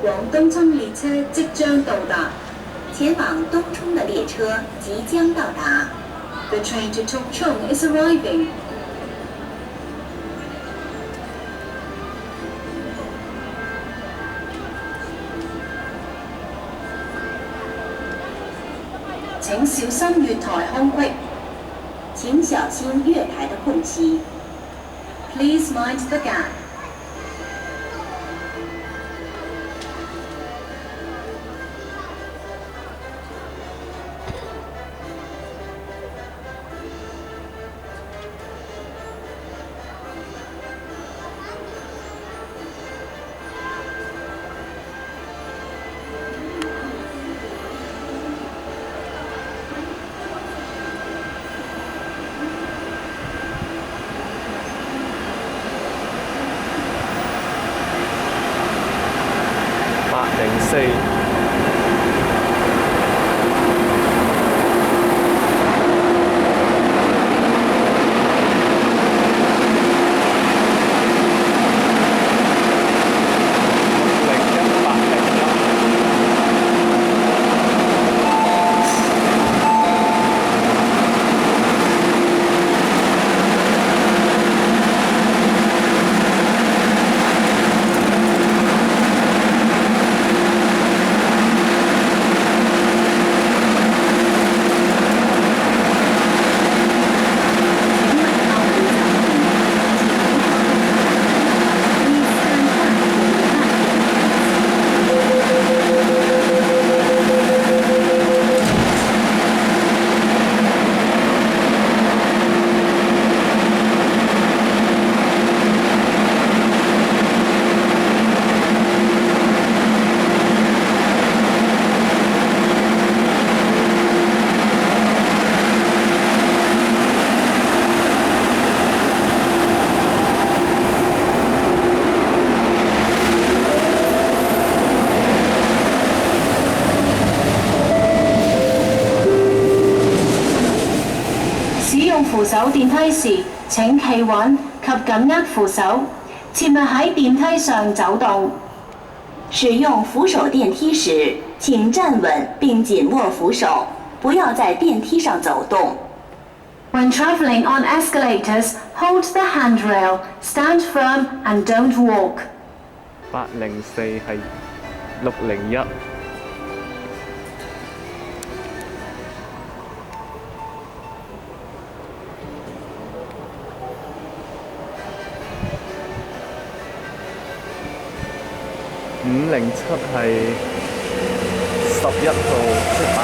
往东涌列车即將到達。前往东冲的列车即将到达。The train to Tongchong is arriving. 請小心月台空隙。請小心月台的空隙。Please mind the gap. 804。扶手電梯時，請企穩及緊握扶手，切勿喺電梯上走動。使用扶手電梯時，請站穩並緊握扶手，不要在電梯上走動。When traveling on escalators, hold the handrail, stand firm and don't walk. 804係601。507係11號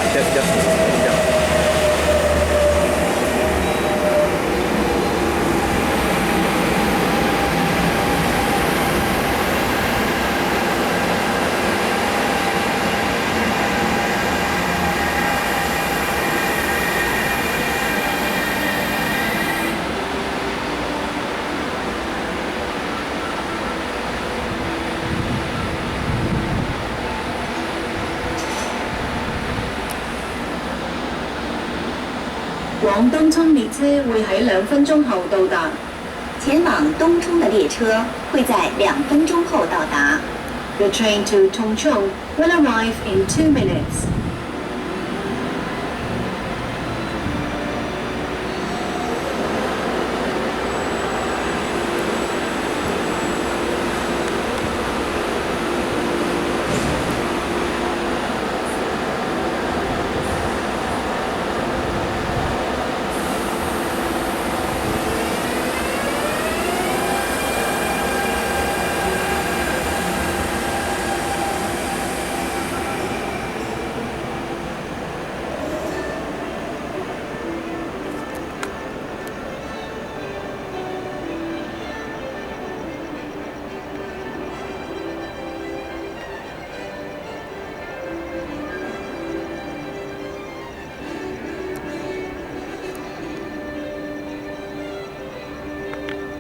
811。往東涌列車會喺2分鐘後到達。前往東冲的列車會在2分鐘後到達。The train to Tongchong will arrive in 2 minutes.